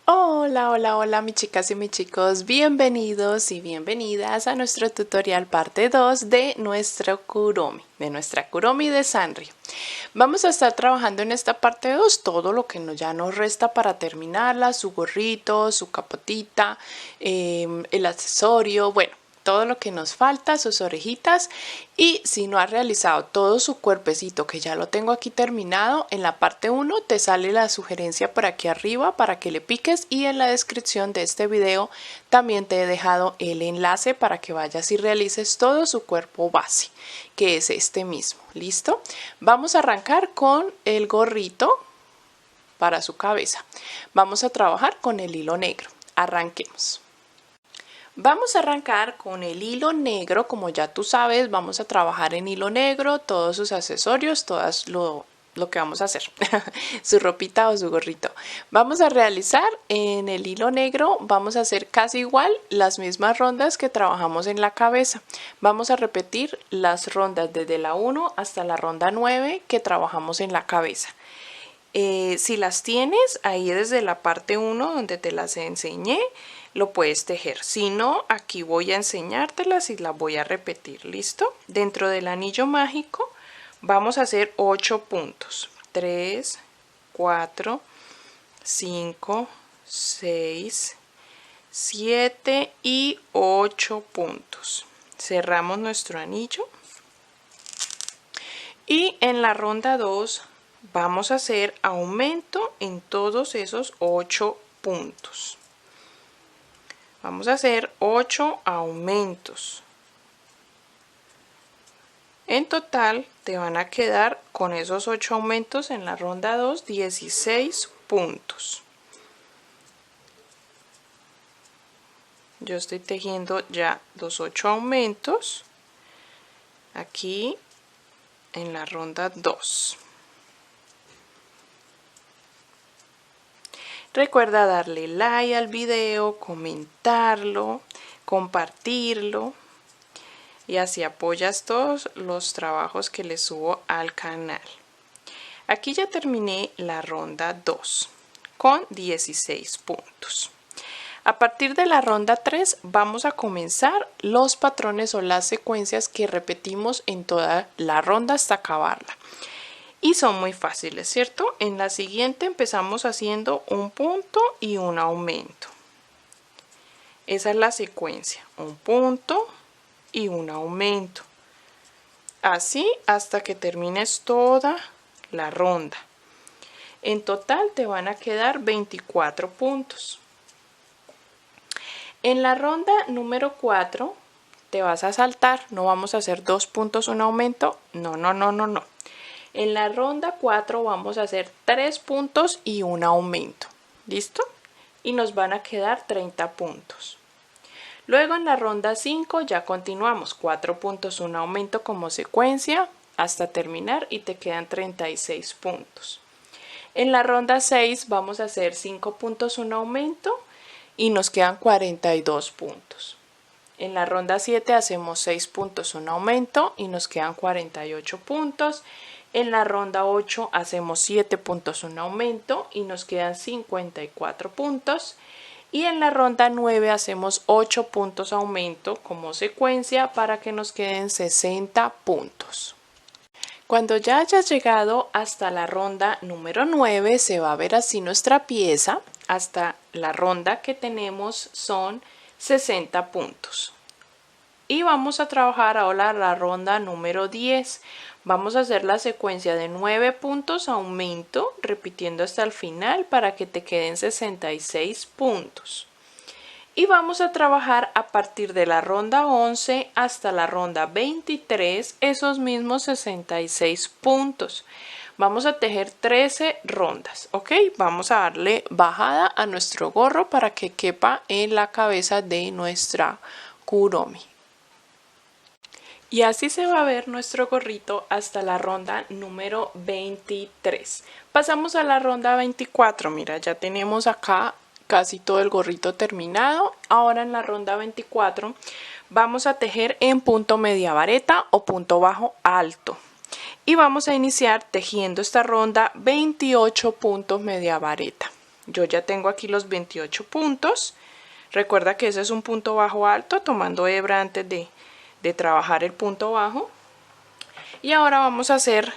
Hola, hola, hola mis chicas y mis chicos, bienvenidos y bienvenidas a nuestro tutorial parte 2 de nuestra Kuromi de Sanrio. Vamos a estar trabajando en esta parte 2 todo lo que ya nos resta para terminarla, su gorrito, su capotita, el accesorio, bueno, todo lo que nos falta, sus orejitas, y si no has realizado todo su cuerpecito, que ya lo tengo aquí terminado, en la parte 1 te sale la sugerencia por aquí arriba para que le piques, y en la descripción de este video también te he dejado el enlace para que vayas y realices todo su cuerpo base, que es este mismo. ¿Listo? Vamos a arrancar con el gorrito para su cabeza. Vamos a trabajar con el hilo negro. Arranquemos. Vamos a arrancar con el hilo negro, como ya tú sabes, vamos a trabajar en hilo negro, todos sus accesorios, todas lo que vamos a hacer, su ropita o su gorrito. Vamos a realizar en el hilo negro, vamos a hacer casi igual las mismas rondas que trabajamos en la cabeza. Vamos a repetir las rondas desde la 1 hasta la ronda 9 que trabajamos en la cabeza. Si las tienes ahí desde la parte 1 donde te las enseñé, lo puedes tejer. Si no, aquí voy a enseñártelas y las voy a repetir. ¿Listo? Dentro del anillo mágico vamos a hacer 8 puntos. 3, 4, 5, 6, 7 y 8 puntos. Cerramos nuestro anillo. Y en la ronda 2 vamos a hacer aumento en todos esos 8 puntos. Vamos a hacer 8 aumentos. En total te van a quedar con esos 8 aumentos en la ronda 2 16 puntos. Yo estoy tejiendo ya los 8 aumentos aquí en la ronda 2. Recuerda darle like al video, comentarlo, compartirlo y así apoyas todos los trabajos que les subo al canal. Aquí ya terminé la ronda 2 con 16 puntos. A partir de la ronda 3 vamos a comenzar los patrones o las secuencias que repetimos en toda la ronda hasta acabarla. Y son muy fáciles, ¿cierto? En la siguiente empezamos haciendo un punto y un aumento. Esa es la secuencia, un punto y un aumento. Así hasta que termines toda la ronda. En total te van a quedar 24 puntos. En la ronda número 4 te vas a saltar, no vamos a hacer 2 puntos, un aumento, no. En la ronda 4 vamos a hacer 3 puntos y un aumento. ¿Listo? Y nos van a quedar 30 puntos. Luego en la ronda 5 ya continuamos 4 puntos, un aumento como secuencia hasta terminar y te quedan 36 puntos. En la ronda 6 vamos a hacer 5 puntos, un aumento y nos quedan 42 puntos. En la ronda 7 hacemos 6 puntos, un aumento y nos quedan 48 puntos. En la ronda 8 hacemos 7 puntos, un aumento y nos quedan 54 puntos. Y en la ronda 9 hacemos 8 puntos aumento como secuencia para que nos queden 60 puntos. Cuando ya hayas llegado hasta la ronda número 9 se va a ver así nuestra pieza. Hasta la ronda que tenemos son 60 puntos. Y vamos a trabajar ahora la ronda número 10. Vamos a hacer la secuencia de 9 puntos aumento, repitiendo hasta el final para que te queden 66 puntos. Y vamos a trabajar a partir de la ronda 11 hasta la ronda 23 esos mismos 66 puntos. Vamos a tejer 13 rondas, ¿ok? Vamos a darle bajada a nuestro gorro para que quepa en la cabeza de nuestra Kuromi. Y así se va a ver nuestro gorrito hasta la ronda número 23. Pasamos a la ronda 24. Mira, ya tenemos acá casi todo el gorrito terminado. Ahora en la ronda 24 vamos a tejer en punto media vareta o punto bajo alto. Y vamos a iniciar tejiendo esta ronda 28 puntos media vareta. Yo ya tengo aquí los 28 puntos. Recuerda que ese es un punto bajo alto, tomando hebra antes de trabajar el punto bajo. Y ahora vamos a hacer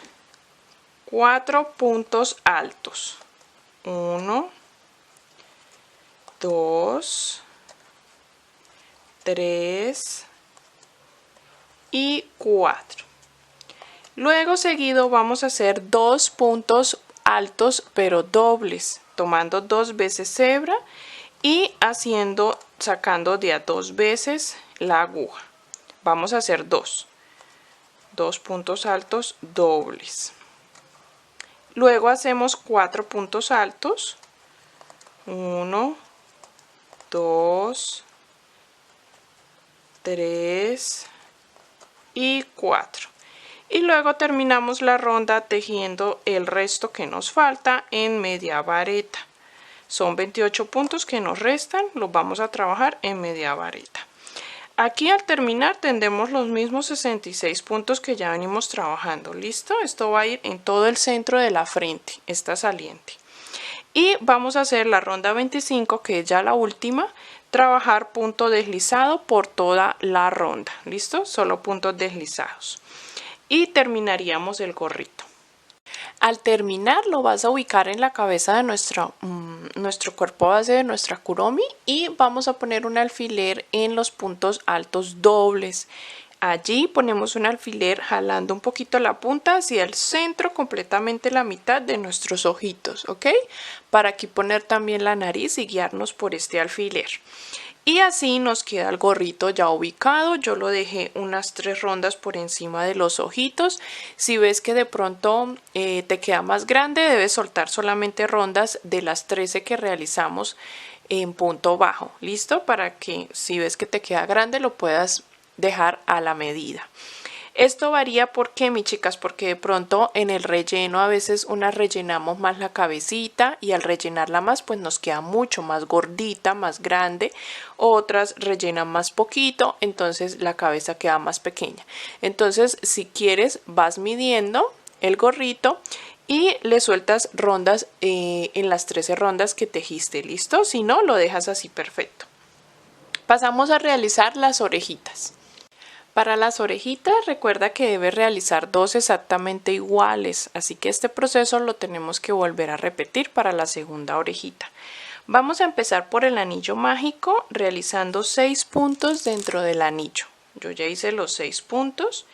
4 puntos altos. 1, 2, 3 y 4. Luego seguido vamos a hacer 2 puntos altos pero dobles, tomando 2 veces hebra y sacando de a 2 veces la aguja. Vamos a hacer 2 puntos altos dobles. Luego hacemos 4 puntos altos. 1, 2, 3 y 4. Y luego terminamos la ronda tejiendo el resto que nos falta en media vareta. Son 28 puntos que nos restan, los vamos a trabajar en media vareta. Aquí al terminar tendremos los mismos 66 puntos que ya venimos trabajando. ¿Listo? Esto va a ir en todo el centro de la frente, esta saliente. Y vamos a hacer la ronda 25, que es ya la última, trabajar punto deslizado por toda la ronda. ¿Listo? Solo puntos deslizados. Y terminaríamos el gorrito. Al terminar lo vas a ubicar en la cabeza de nuestro cuerpo base de nuestra kuromi y vamos a poner un alfiler en los puntos altos dobles. Allí ponemos un alfiler jalando un poquito la punta hacia el centro, completamente la mitad de nuestros ojitos, ¿ok? Para aquí poner también la nariz y guiarnos por este alfiler. Y así nos queda el gorrito ya ubicado. Yo lo dejé unas 3 rondas por encima de los ojitos. Si ves que de pronto te queda más grande, debes soltar solamente rondas de las 13 que realizamos en punto bajo. ¿Listo? Para que si ves que te queda grande lo puedas dejar a la medida. Esto varía porque, mis chicas, porque de pronto en el relleno a veces unas rellenamos más la cabecita y al rellenarla más pues nos queda mucho más gordita, más grande. Otras rellenan más poquito, entonces la cabeza queda más pequeña. Entonces si quieres vas midiendo el gorrito y le sueltas rondas en las 13 rondas que tejiste. ¿Listo? Si no, lo dejas así perfecto. Pasamos a realizar las orejitas. Para las orejitas recuerda que debes realizar 2 exactamente iguales, así que este proceso lo tenemos que volver a repetir para la segunda orejita. Vamos a empezar por el anillo mágico realizando 6 puntos dentro del anillo. Yo ya hice los 6 puntos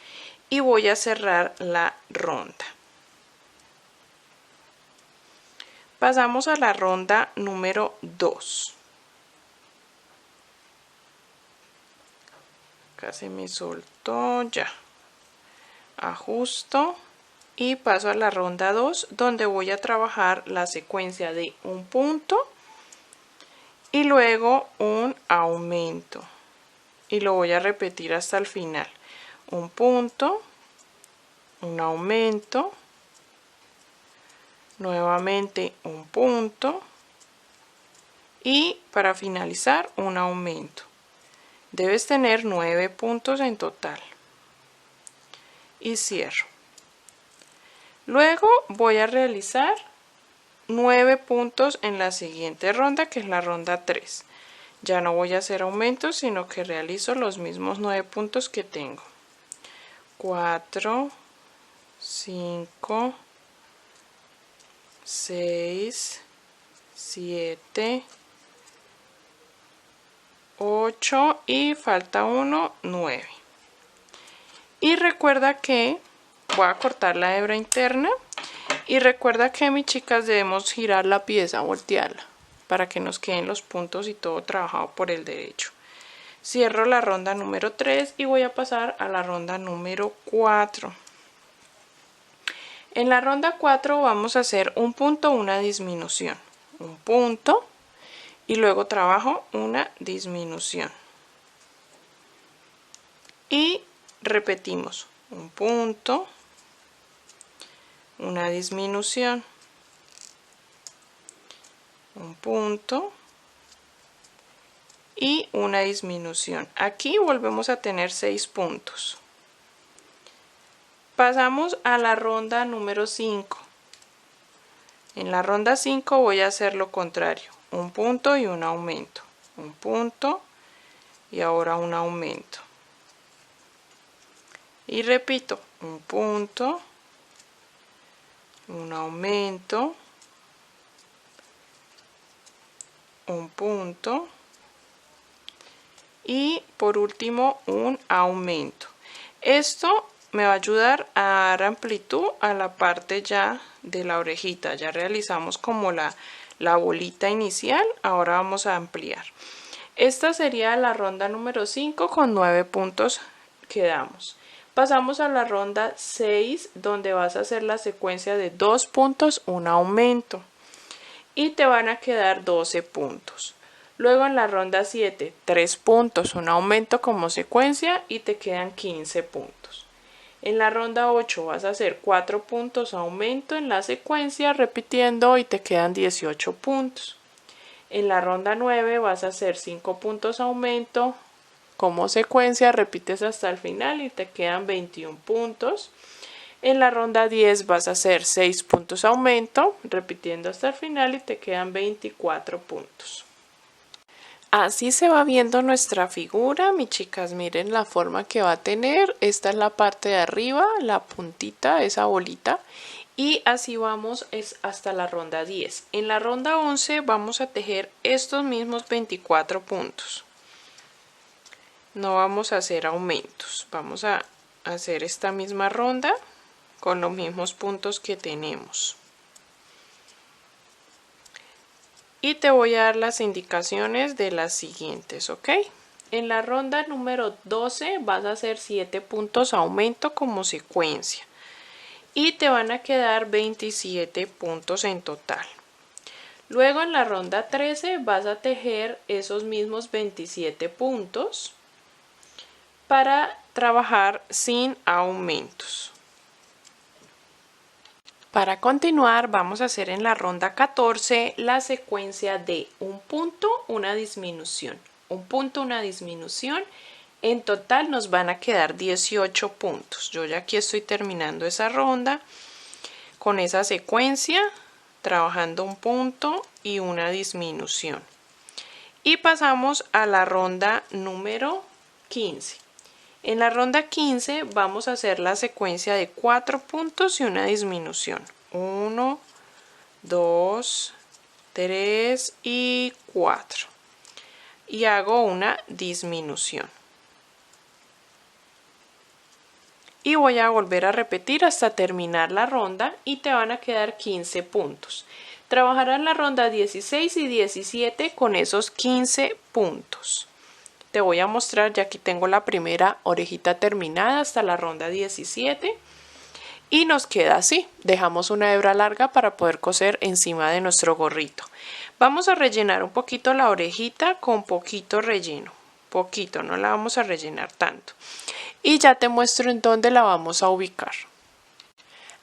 y voy a cerrar la ronda. Pasamos a la ronda número 2. Se me soltó, ya ajusto y paso a la ronda 2, donde voy a trabajar la secuencia de un punto y luego un aumento y lo voy a repetir hasta el final. Un punto, un aumento, nuevamente un punto y para finalizar un aumento. Debes tener 9 puntos en total. Y cierro. Luego voy a realizar 9 puntos en la siguiente ronda, que es la ronda 3. Ya no voy a hacer aumentos, sino que realizo los mismos 9 puntos que tengo. 4, 5, 6, 7, 8 y falta uno, 9. Y recuerda que voy a cortar la hebra interna y recuerda que, mis chicas, debemos girar la pieza, voltearla para que nos queden los puntos y todo trabajado por el derecho. Cierro la ronda número 3 y voy a pasar a la ronda número 4. En la ronda 4 vamos a hacer un punto, una disminución, un punto y luego trabajo una disminución y repetimos un punto, una disminución, un punto y una disminución. Aquí volvemos a tener 6 puntos. Pasamos a la ronda número 5. En la ronda 5 voy a hacer lo contrario, un punto y un aumento, un punto y ahora un aumento. Y repito, un punto, un aumento, un punto y por último un aumento. Esto me va a ayudar a dar amplitud a la parte ya de la orejita. Ya realizamos como la bolita inicial, ahora vamos a ampliar. Esta sería la ronda número 5 con 9 puntos que damos. Pasamos a la ronda 6 donde vas a hacer la secuencia de 2 puntos, un aumento y te van a quedar 12 puntos. Luego en la ronda 7, 3 puntos, un aumento como secuencia y te quedan 15 puntos. En la ronda 8 vas a hacer 4 puntos aumento en la secuencia repitiendo y te quedan 18 puntos. En la ronda 9 vas a hacer 5 puntos aumento como secuencia, repites hasta el final y te quedan 21 puntos. En la ronda 10 vas a hacer 6 puntos aumento, repitiendo hasta el final y te quedan 24 puntos. Así se va viendo nuestra figura, mis chicas, miren la forma que va a tener. Esta es la parte de arriba, la puntita, esa bolita. Y así vamos hasta la ronda 10. En la ronda 11 vamos a tejer estos mismos 24 puntos. No vamos a hacer aumentos, vamos a hacer esta misma ronda con los mismos puntos que tenemos. Y te voy a dar las indicaciones de las siguientes, ¿ok? En la ronda número 12 vas a hacer 7 puntos aumento como secuencia. Y te van a quedar 27 puntos en total. Luego en la ronda 13 vas a tejer esos mismos 27 puntos para trabajar sin aumentos. Para continuar vamos a hacer en la ronda 14 la secuencia de un punto, una disminución, un punto, una disminución. En total nos van a quedar 18 puntos. Yo ya aquí estoy terminando esa ronda con esa secuencia, trabajando un punto y una disminución. Y pasamos a la ronda número 15. En la ronda 15 vamos a hacer la secuencia de 4 puntos y una disminución. 1, 2, 3 y 4. Y hago una disminución. Y voy a volver a repetir hasta terminar la ronda y te van a quedar 15 puntos. Trabajarás la ronda 16 y 17 con esos 15 puntos. Te voy a mostrar, ya aquí tengo la primera orejita terminada hasta la ronda 17 y nos queda así. Dejamos una hebra larga para poder coser encima de nuestro gorrito. Vamos a rellenar un poquito la orejita con poquito relleno, poquito, no la vamos a rellenar tanto. Y ya te muestro en dónde la vamos a ubicar.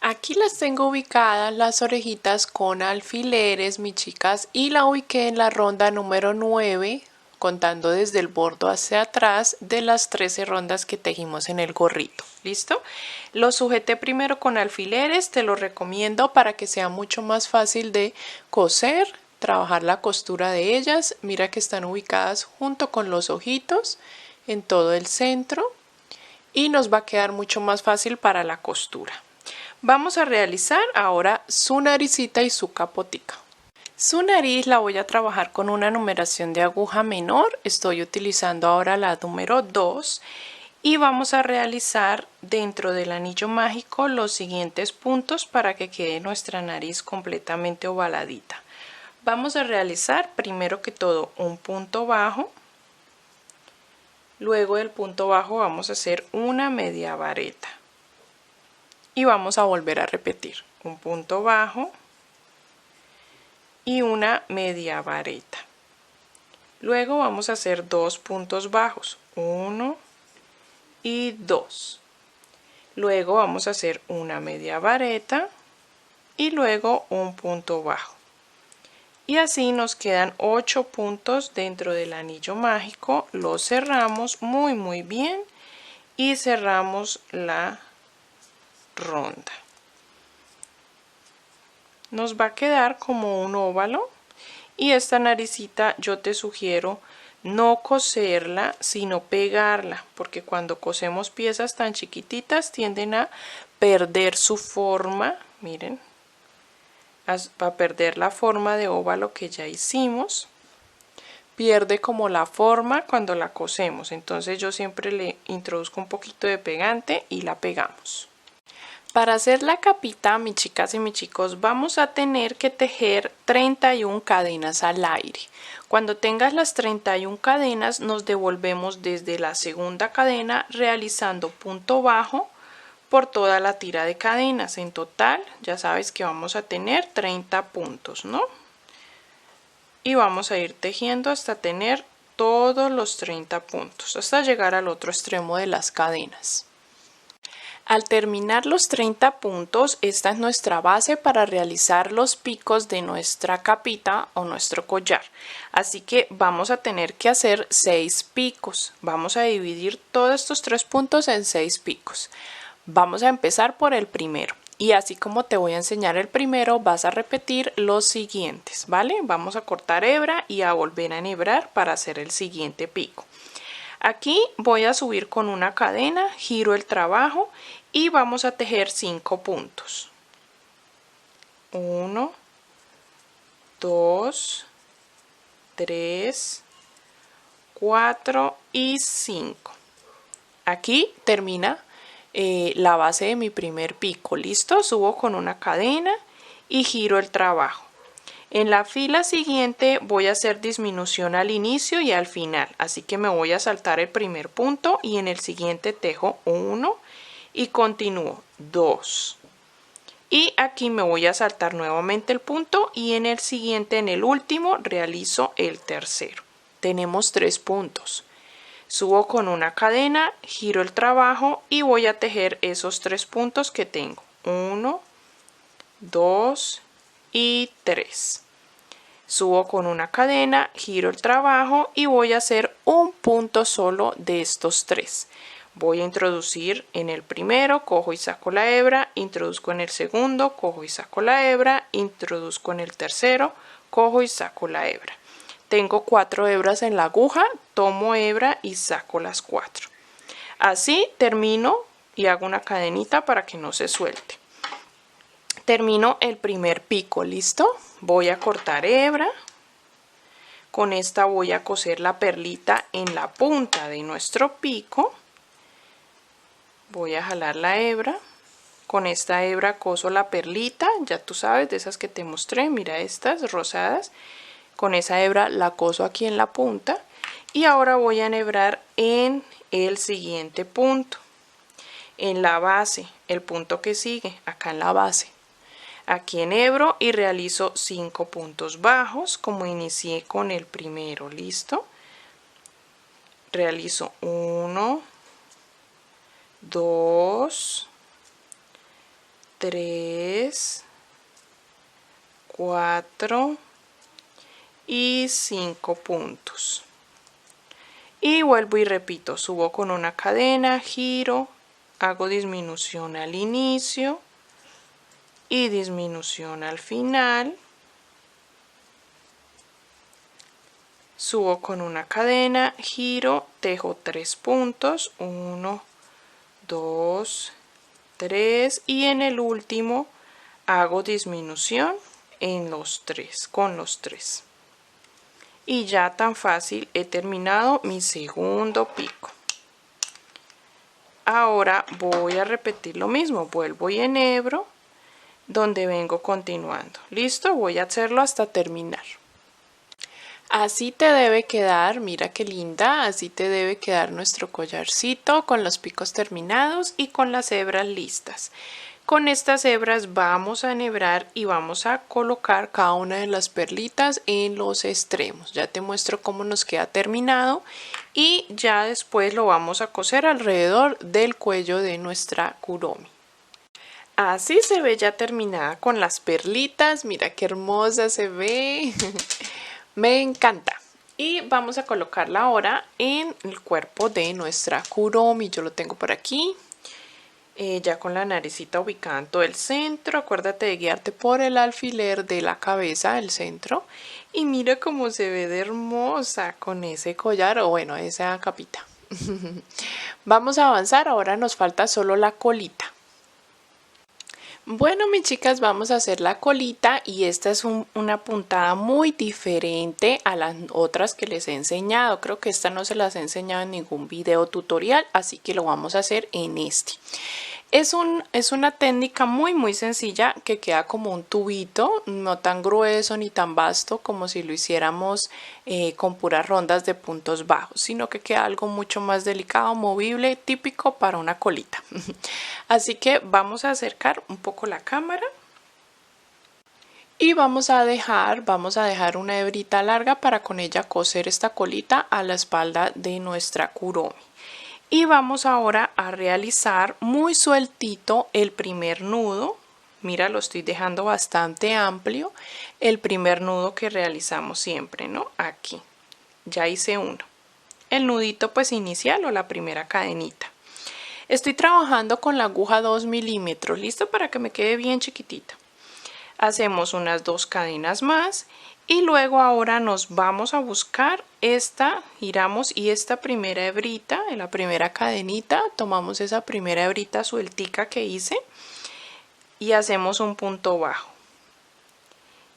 Aquí las tengo ubicadas las orejitas con alfileres, mis chicas, y la ubiqué en la ronda número 9. Contando desde el bordo hacia atrás de las 13 rondas que tejimos en el gorrito. ¿Listo? Lo sujeté primero con alfileres, te lo recomiendo para que sea mucho más fácil de coser, trabajar la costura de ellas. Mira que están ubicadas junto con los ojitos en todo el centro y nos va a quedar mucho más fácil para la costura. Vamos a realizar ahora su naricita y su capotica. Su nariz la voy a trabajar con una numeración de aguja menor. Estoy utilizando ahora la número 2 y vamos a realizar dentro del anillo mágico los siguientes puntos para que quede nuestra nariz completamente ovaladita. Vamos a realizar primero que todo un punto bajo. Luego del punto bajo vamos a hacer una media vareta y vamos a volver a repetir un punto bajo y una media vareta. Luego vamos a hacer 2 puntos bajos, 1 y 2. Luego vamos a hacer una media vareta y luego un punto bajo. Y así nos quedan 8 puntos dentro del anillo mágico. Los cerramos muy bien y cerramos la ronda. nos va a quedar como un óvalo. Y esta naricita yo te sugiero no coserla, sino pegarla, porque cuando cosemos piezas tan chiquititas tienden a perder su forma. Miren, va a perder la forma de óvalo que ya hicimos. Pierde como la forma cuando la cosemos, entonces yo siempre le introduzco un poquito de pegante y la pegamos. Para hacer la capita, mis chicas y mis chicos, vamos a tener que tejer 31 cadenas al aire. Cuando tengas las 31 cadenas, nos devolvemos desde la segunda cadena realizando punto bajo por toda la tira de cadenas. En total, ya sabes que vamos a tener 30 puntos, ¿no? Y vamos a ir tejiendo hasta tener todos los 30 puntos, hasta llegar al otro extremo de las cadenas. Al terminar los 30 puntos, esta es nuestra base para realizar los picos de nuestra capita o nuestro collar. Así que vamos a tener que hacer 6 picos. Vamos a dividir todos estos 3 puntos en 6 picos. Vamos a empezar por el primero. Y así como te voy a enseñar el primero, vas a repetir los siguientes, ¿vale? Vamos a cortar hebra y a volver a enhebrar para hacer el siguiente pico. Aquí voy a subir con una cadena, giro el trabajo y vamos a tejer 5 puntos. 1, 2, 3, 4 y 5. Aquí termina la base de mi primer pico. Listo, subo con una cadena y giro el trabajo. En la fila siguiente voy a hacer disminución al inicio y al final, así que me voy a saltar el primer punto y en el siguiente tejo 1 y continúo 2. Y aquí me voy a saltar nuevamente el punto y en el siguiente, en el último, realizo el tercero. Tenemos 3 puntos. Subo con una cadena, giro el trabajo y voy a tejer esos 3 puntos que tengo. 1, 2 y 3. Subo con una cadena, giro el trabajo y voy a hacer un punto solo de estos 3. Voy a introducir en el primero, cojo y saco la hebra, introduzco en el segundo, cojo y saco la hebra, introduzco en el tercero, cojo y saco la hebra. Tengo 4 hebras en la aguja, tomo hebra y saco las 4. Así termino y hago una cadenita para que no se suelte. Termino el primer pico, ¿listo? Voy a cortar hebra. Con esta voy a coser la perlita en la punta de nuestro pico. Voy a jalar la hebra. Con esta hebra coso la perlita, ya tú sabes, de esas que te mostré, mira estas rosadas. Con esa hebra la coso aquí en la punta y ahora voy a enhebrar en el siguiente punto, en la base, el punto que sigue, acá en la base. Aquí enhebro y realizo 5 puntos bajos como inicié con el primero, ¿listo? Realizo 1, 2, 3, 4 y 5 puntos. Y vuelvo y repito, subo con una cadena, giro, hago disminución al inicio y disminución al final. Subo con una cadena, giro, tejo 3 puntos, 1, 2, 3 y en el último hago disminución en los 3, con los 3. Y ya tan fácil he terminado mi segundo pico. Ahora voy a repetir lo mismo, vuelvo y enhebro donde vengo continuando. Listo, voy a hacerlo hasta terminar. Así te debe quedar, mira qué linda, así te debe quedar nuestro collarcito con los picos terminados y con las hebras listas. Con estas hebras vamos a enhebrar y vamos a colocar cada una de las perlitas en los extremos. Ya te muestro cómo nos queda terminado y ya después lo vamos a coser alrededor del cuello de nuestra kuromi. Así se ve ya terminada con las perlitas, mira qué hermosa se ve, me encanta. Y vamos a colocarla ahora en el cuerpo de nuestra kuromi, yo lo tengo por aquí. ya con la naricita ubicada en todo el centro. Acuérdate de guiarte por el alfiler de la cabeza, el centro. Y mira cómo se ve de hermosa con ese collar, o bueno, esa capita. Vamos a avanzar, ahora nos falta solo la colita. Bueno, mis chicas, vamos a hacer la colita y esta es una puntada muy diferente a las otras que les he enseñado. Creo que esta no se las he enseñado en ningún video tutorial, así que lo vamos a hacer en este. Es una técnica muy sencilla que queda como un tubito, no tan grueso ni tan vasto como si lo hiciéramos con puras rondas de puntos bajos, sino que queda algo mucho más delicado, movible, típico para una colita. Así que vamos a acercar un poco la cámara y vamos a dejar una hebrita larga para con ella coser esta colita a la espalda de nuestra kuromi. Y vamos ahora a realizar muy sueltito el primer nudo. Mira, lo estoy dejando bastante amplio. El primer nudo que realizamos siempre, ¿no? Aquí. Ya hice uno. El nudito pues inicial o la primera cadenita. Estoy trabajando con la aguja 2 milímetros. ¿Listo? Para que me quede bien chiquitita. Hacemos unas 2 cadenas más. Y luego ahora nos vamos a buscar esta, giramos y esta primera hebrita, en la primera cadenita, tomamos esa primera hebrita sueltica que hice y hacemos un punto bajo.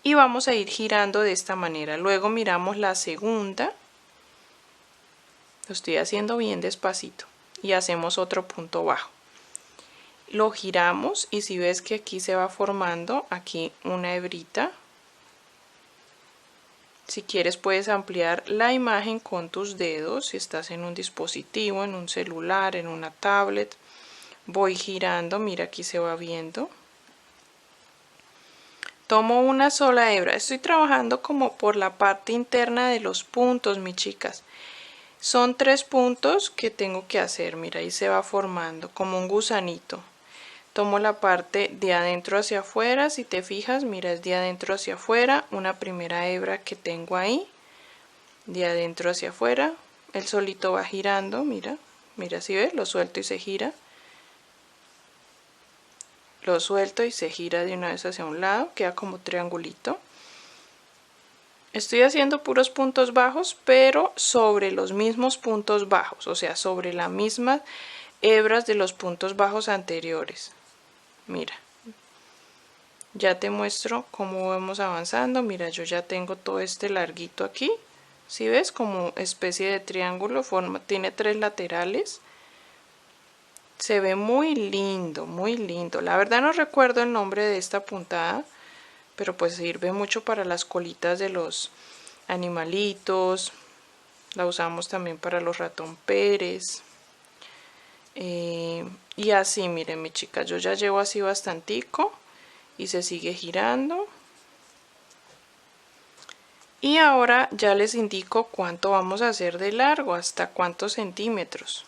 Y vamos a ir girando de esta manera. Luego miramos la segunda, lo estoy haciendo bien despacito y hacemos otro punto bajo. Lo giramos y si ves que aquí se va formando, aquí una hebrita. Si quieres puedes ampliar la imagen con tus dedos, si estás en un dispositivo, en un celular, en una tablet. Voy girando, mira aquí se va viendo. Tomo una sola hebra, estoy trabajando como por la parte interna de los puntos, mis chicas. Son 3 puntos que tengo que hacer, mira ahí se va formando como un gusanito. Tomo la parte de adentro hacia afuera, si te fijas, mira, es de adentro hacia afuera, una primera hebra que tengo ahí, de adentro hacia afuera, él solito va girando, mira, mira si ves, lo suelto y se gira, lo suelto y se gira de una vez hacia un lado, queda como triangulito. Estoy haciendo puros puntos bajos, pero sobre los mismos puntos bajos, o sea, sobre las mismas hebras de los puntos bajos anteriores. Mira, ya te muestro cómo vamos avanzando. Mira, yo ya tengo todo este larguito aquí. ¿Sí ves? Como especie de triángulo, tiene 3 laterales. Se ve muy lindo, muy lindo. La verdad no recuerdo el nombre de esta puntada, pero pues sirve mucho para las colitas de los animalitos. La usamos también para los ratón Pérez. Y así, miren mi chica, yo ya llevo así bastantico y se sigue girando. Y ahora ya les indico cuánto vamos a hacer de largo, hasta cuántos centímetros.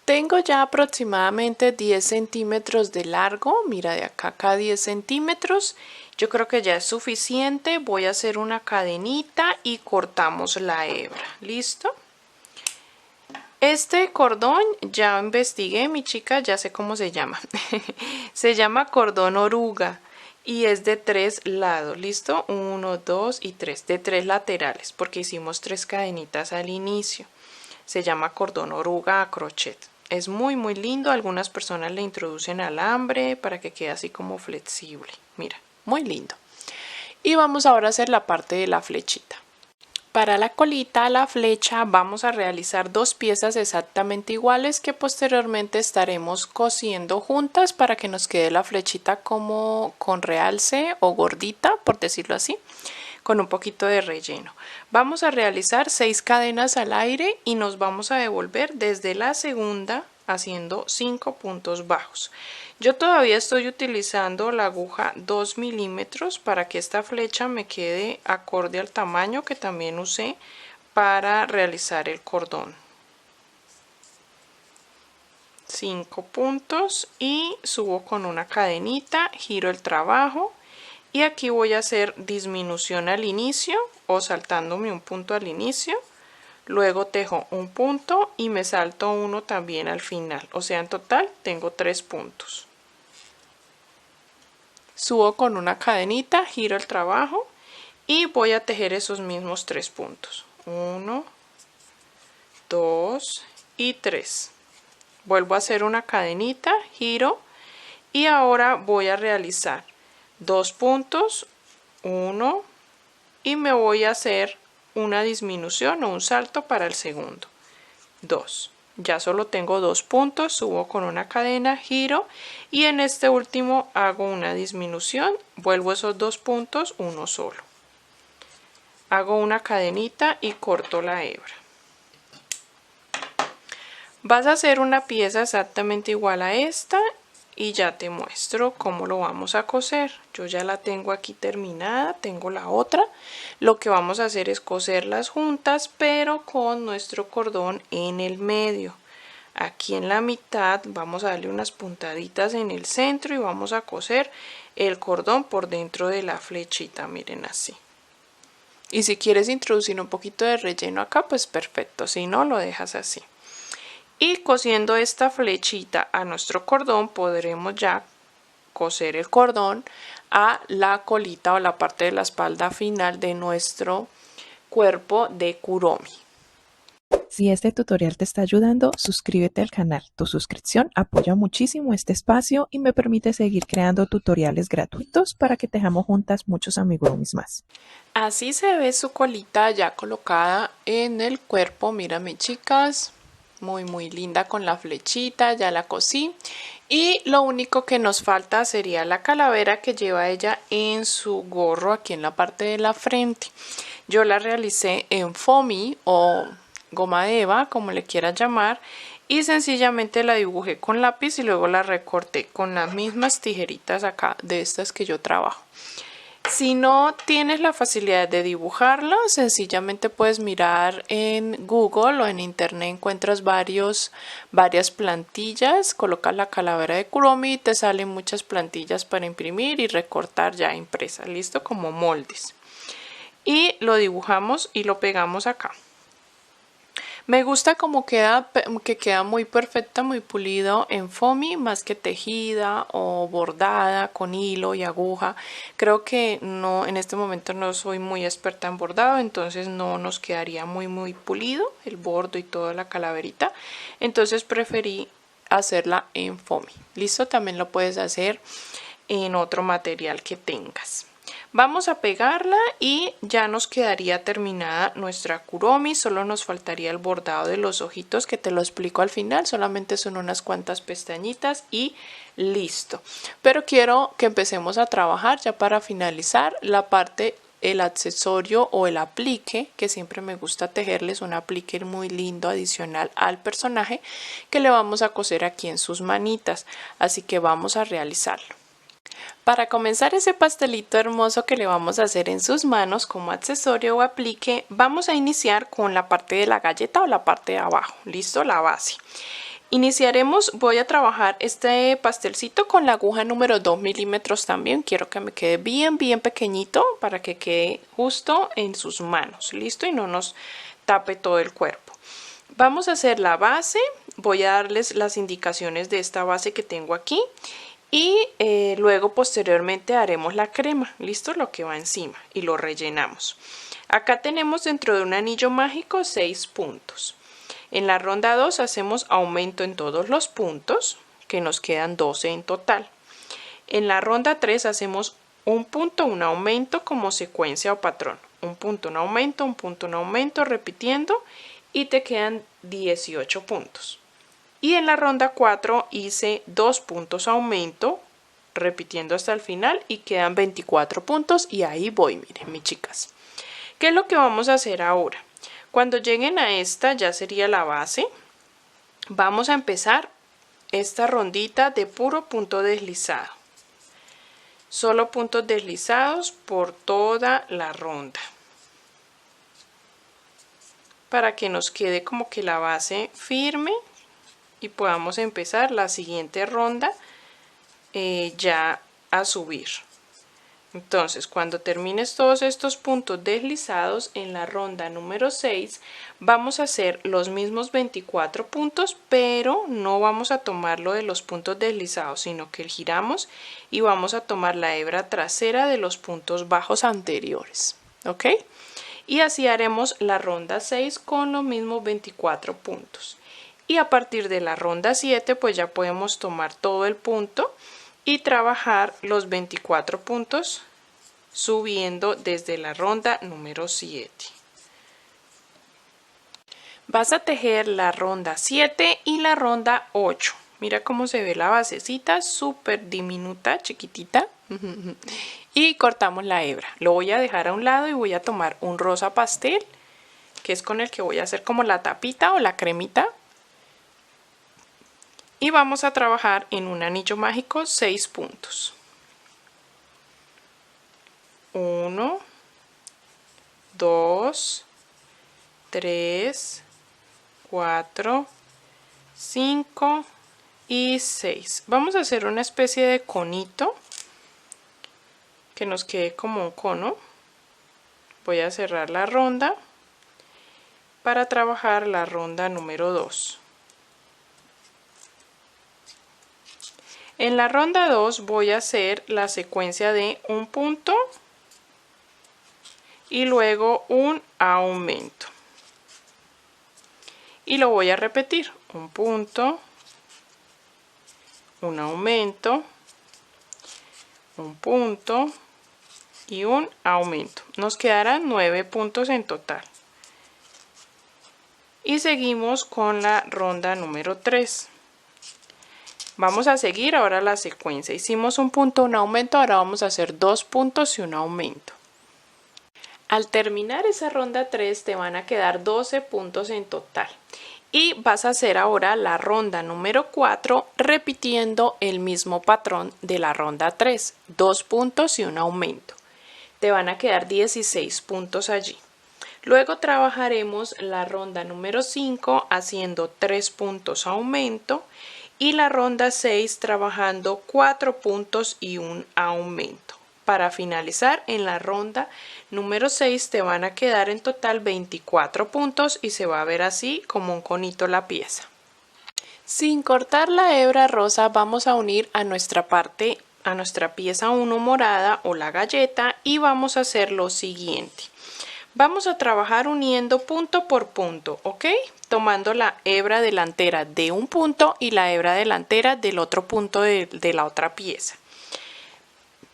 Tengo ya aproximadamente 10 centímetros de largo, mira de acá a 10 centímetros. Yo creo que ya es suficiente, voy a hacer una cadenita y cortamos la hebra, ¿listo? Este cordón ya investigué, mi chica, ya sé cómo se llama. Se llama cordón oruga y es de 3 lados, ¿listo? 1, 2 y 3, de 3 laterales, porque hicimos 3 cadenitas al inicio. Se llama cordón oruga a crochet. Es muy lindo, algunas personas le introducen alambre para que quede así como flexible. Mira, muy lindo. Y vamos ahora a hacer la parte de la flechita. Para la colita, la flecha, vamos a realizar 2 piezas exactamente iguales que posteriormente estaremos cosiendo juntas para que nos quede la flechita como con realce o gordita, por decirlo así, con un poquito de relleno. Vamos a realizar 6 cadenas al aire y nos vamos a devolver desde la segunda haciendo 5 puntos bajos. Yo todavía estoy utilizando la aguja 2 milímetros para que esta flecha me quede acorde al tamaño que también usé para realizar el cordón. 5 puntos y subo con una cadenita, giro el trabajo y aquí voy a hacer disminución al inicio o saltándome un punto al inicio. luego tejo un punto y me salto uno también al final, o sea en total tengo 3 puntos. Subo con una cadenita, giro el trabajo y voy a tejer esos mismos 3 puntos. 1, 2 y 3. Vuelvo a hacer una cadenita, giro y ahora voy a realizar 2 puntos, 1 y me voy a hacer una disminución o un salto para el segundo. 2. Ya solo tengo 2 puntos, subo con una cadena, giro y en este último hago una disminución, vuelvo esos 2 puntos, uno solo. Hago una cadenita y corto la hebra. Vas a hacer una pieza exactamente igual a esta y ya te muestro cómo lo vamos a coser. Yo ya la tengo aquí terminada, tengo la otra. Lo que vamos a hacer es coserlas juntas, pero con nuestro cordón en el medio. Aquí en la mitad vamos a darle unas puntaditas en el centro y vamos a coser el cordón por dentro de la flechita, miren así. Y si quieres introducir un poquito de relleno acá, pues perfecto, si no lo dejas así. Y cosiendo esta flechita a nuestro cordón podremos ya coser el cordón a la colita o la parte de la espalda final de nuestro cuerpo de Kuromi. Si este tutorial te está ayudando, suscríbete al canal. Tu suscripción apoya muchísimo este espacio y me permite seguir creando tutoriales gratuitos para que tejamos juntas muchos amigurumis más. Así se ve su colita ya colocada en el cuerpo. Mírame, chicas. Muy linda con la flechita, ya la cosí. Y lo único que nos falta sería la calavera que lleva ella en su gorro aquí en la parte de la frente. Yo la realicé en foamy o goma eva, como le quieras llamar, y sencillamente la dibujé con lápiz y luego la recorté con las mismas tijeritas acá de estas que yo trabajo. Si no tienes la facilidad de dibujarlo, sencillamente puedes mirar en Google o en internet, encuentras varias plantillas, colocas la calavera de Kuromi y te salen muchas plantillas para imprimir y recortar ya impresas, listo, como moldes. Y lo dibujamos y lo pegamos acá. Me gusta como queda, que queda muy perfecta, muy pulido en foamy, más que tejida o bordada con hilo y aguja. Creo que no, en este momento no soy muy experta en bordado, entonces no nos quedaría muy pulido el bordo y toda la calaverita. Entonces preferí hacerla en foamy. Listo, también lo puedes hacer en otro material que tengas. Vamos a pegarla y ya nos quedaría terminada nuestra Kuromi. Solo nos faltaría el bordado de los ojitos, que te lo explico al final. Solamente son unas cuantas pestañitas y listo. Pero quiero que empecemos a trabajar ya para finalizar la parte, el accesorio o el aplique, que siempre me gusta tejerles un aplique muy lindo adicional al personaje que le vamos a coser aquí en sus manitas. Así que vamos a realizarlo. Para comenzar ese pastelito hermoso que le vamos a hacer en sus manos como accesorio o aplique, vamos a iniciar con la parte de la galleta o la parte de abajo, listo, la base. Iniciaremos, voy a trabajar este pastelcito con la aguja número 2 milímetros también, quiero que me quede bien pequeñito para que quede justo en sus manos, listo, y no nos tape todo el cuerpo. Vamos a hacer la base, voy a darles las indicaciones de esta base que tengo aquí. Y luego posteriormente haremos la crema, listo, lo que va encima y lo rellenamos. Acá tenemos dentro de un anillo mágico 6 puntos. En la ronda 2 hacemos aumento en todos los puntos, que nos quedan 12 en total. En la ronda 3 hacemos un punto, un aumento como secuencia o patrón. Un punto, un aumento, repitiendo y te quedan 18 puntos. Y en la ronda 4 hice 2 puntos aumento, repitiendo hasta el final y quedan 24 puntos y ahí voy, miren mis chicas. ¿Qué es lo que vamos a hacer ahora? Cuando lleguen a esta ya sería la base, vamos a empezar esta rondita de puro punto deslizado. Solo puntos deslizados por toda la ronda. Para que nos quede como que la base firme. Y podamos empezar la siguiente ronda ya a subir. Entonces, cuando termines todos estos puntos deslizados en la ronda número 6, vamos a hacer los mismos 24 puntos, pero no vamos a tomarlo de los puntos deslizados, sino que giramos y vamos a tomar la hebra trasera de los puntos bajos anteriores, ¿ok? Y así haremos la ronda 6 con los mismos 24 puntos. Y a partir de la ronda 7, pues ya podemos tomar todo el punto y trabajar los 24 puntos subiendo desde la ronda número 7. Vas a tejer la ronda 7 y la ronda 8. Mira cómo se ve la basecita, súper diminuta, chiquitita. Y cortamos la hebra. Lo voy a dejar a un lado y voy a tomar un rosa pastel, que es con el que voy a hacer como la tapita o la cremita. Y vamos a trabajar en un anillo mágico 6 puntos. 1, 2, 3, 4, 5 y 6. Vamos a hacer una especie de conito que nos quede como un cono. Voy a cerrar la ronda para trabajar la ronda número 2. En la ronda 2 voy a hacer la secuencia de un punto y luego un aumento. Y lo voy a repetir, un punto, un aumento, un punto y un aumento. Nos quedarán 9 puntos en total. Y seguimos con la ronda número 3. Vamos a seguir ahora la secuencia. Hicimos un punto, un aumento, ahora vamos a hacer 2 puntos y un aumento. Al terminar esa ronda 3 te van a quedar 12 puntos en total. Y vas a hacer ahora la ronda número 4 repitiendo el mismo patrón de la ronda 3. 2 puntos y un aumento. Te van a quedar 16 puntos allí. Luego trabajaremos la ronda número 5 haciendo 3 puntos aumento. Y la ronda 6 trabajando 4 puntos y un aumento. Para finalizar en la ronda número 6 te van a quedar en total 24 puntos y se va a ver así como un conito la pieza. Sin cortar la hebra rosa vamos a unir a nuestra pieza 1 morada o la galleta y vamos a hacer lo siguiente. Vamos a trabajar uniendo punto por punto, ¿ok? Tomando la hebra delantera de un punto y la hebra delantera del otro punto de la otra pieza.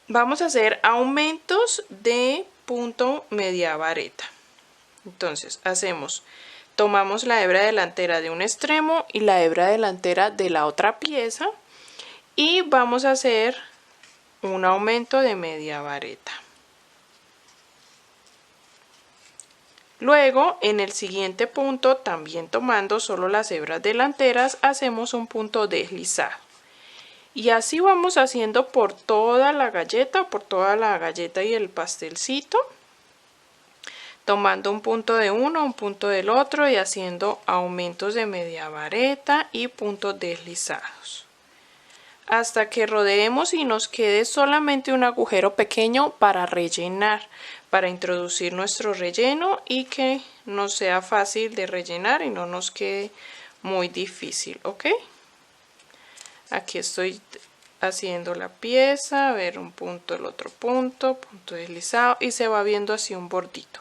Vamos a hacer aumentos de punto media vareta. Entonces tomamos la hebra delantera de un extremo y la hebra delantera de la otra pieza y vamos a hacer un aumento de media vareta. Luego, en el siguiente punto, también tomando solo las hebras delanteras, hacemos un punto deslizado. Y así vamos haciendo por toda la galleta y el pastelcito, tomando un punto de uno, un punto del otro y haciendo aumentos de media vareta y puntos deslizados. Hasta que rodeemos y nos quede solamente un agujero pequeño para rellenar, para introducir nuestro relleno y que nos sea fácil de rellenar y no nos quede muy difícil, ¿ok? Aquí estoy haciendo la pieza, a ver un punto, el otro punto, punto deslizado y se va viendo así un bordito.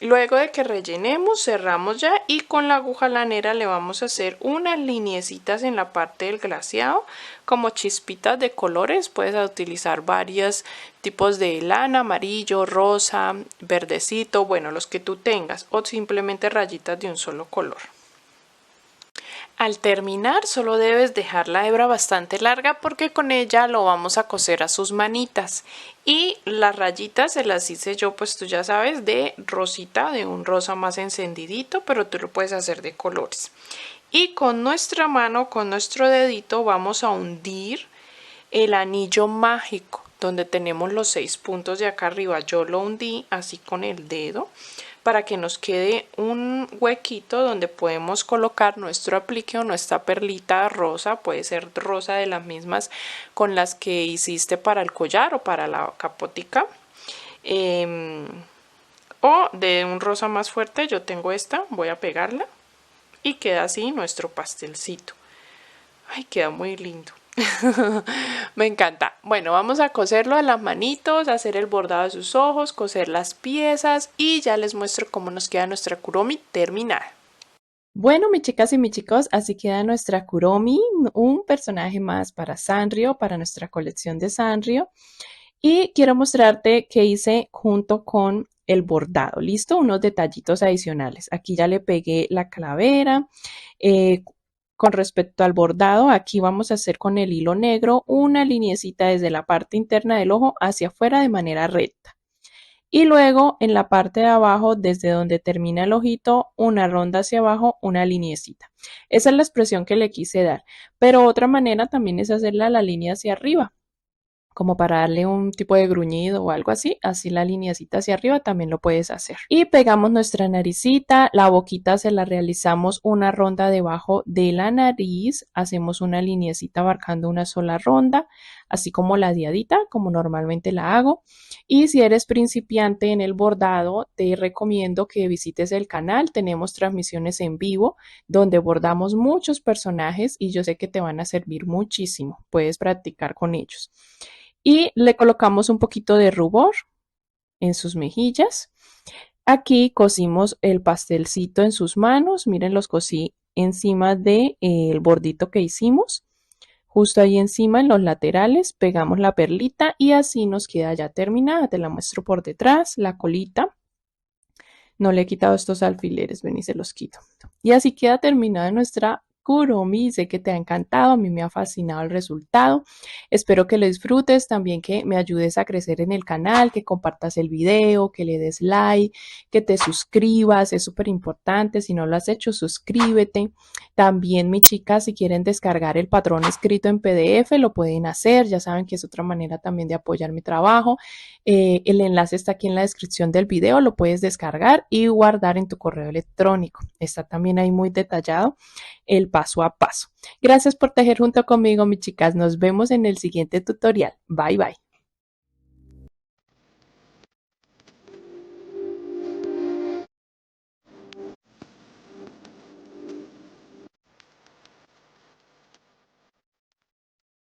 Luego de que rellenemos, cerramos ya y con la aguja lanera le vamos a hacer unas lineecitas en la parte del glaseado como chispitas de colores. Puedes utilizar varios tipos de lana, amarillo, rosa, verdecito, bueno, los que tú tengas o simplemente rayitas de un solo color. Al terminar solo debes dejar la hebra bastante larga porque con ella lo vamos a coser a sus manitas. Y las rayitas se las hice yo, pues tú ya sabes, de rosita, de un rosa más encendidito, pero tú lo puedes hacer de colores. Y con nuestra mano, con nuestro dedito, vamos a hundir el anillo mágico. donde tenemos los 6 puntos de acá arriba, yo lo hundí así con el dedo para que nos quede un huequito donde podemos colocar nuestro aplique o nuestra perlita rosa. Puede ser rosa de las mismas con las que hiciste para el collar o para la capotica, o de un rosa más fuerte. Yo tengo esta, voy a pegarla y queda así nuestro pastelcito. Ay, queda muy lindo. Me encanta. Bueno, vamos a coserlo a las manitos, hacer el bordado de sus ojos, coser las piezas y ya les muestro cómo nos queda nuestra Kuromi terminada. Bueno, mis chicas y mis chicos, así queda nuestra Kuromi, un personaje más para Sanrio, para nuestra colección de Sanrio. Y quiero mostrarte qué hice junto con el bordado. ¿Listo? Unos detallitos adicionales. Aquí ya le pegué la calavera. Con respecto al bordado, aquí vamos a hacer con el hilo negro una lineecita desde la parte interna del ojo hacia afuera de manera recta. Y luego en la parte de abajo, desde donde termina el ojito, una ronda hacia abajo, una lineecita. Esa es la expresión que le quise dar. Pero otra manera también es hacerla la línea hacia arriba, como para darle un tipo de gruñido o algo así. Así la lineacita hacia arriba también lo puedes hacer. Y pegamos nuestra naricita, la boquita se la realizamos una ronda debajo de la nariz, hacemos una lineacita abarcando una sola ronda, así como la diadita, como normalmente la hago. Y si eres principiante en el bordado, te recomiendo que visites el canal. Tenemos transmisiones en vivo donde bordamos muchos personajes y yo sé que te van a servir muchísimo. Puedes practicar con ellos. Y le colocamos un poquito de rubor en sus mejillas. Aquí cosimos el pastelcito en sus manos. Miren, los cosí encima del bordito que hicimos. Justo ahí encima en los laterales pegamos la perlita y así nos queda ya terminada. Te la muestro por detrás, la colita. No le he quitado estos alfileres, ven y se los quito. Y así queda terminada nuestra Kuromi. Sé que te ha encantado, a mí me ha fascinado el resultado. Espero que lo disfrutes, también que me ayudes a crecer en el canal, que compartas el video, que le des like, que te suscribas, es súper importante. Si no lo has hecho, suscríbete. También, mis chicas, si quieren descargar el patrón escrito en PDF, lo pueden hacer. Ya saben que es otra manera también de apoyar mi trabajo. El enlace está aquí en la descripción del video, lo puedes descargar y guardar en tu correo electrónico. Está también ahí muy detallado el paso a paso. Gracias por tejer junto conmigo, mis chicas. Nos vemos en el siguiente tutorial. Bye, bye.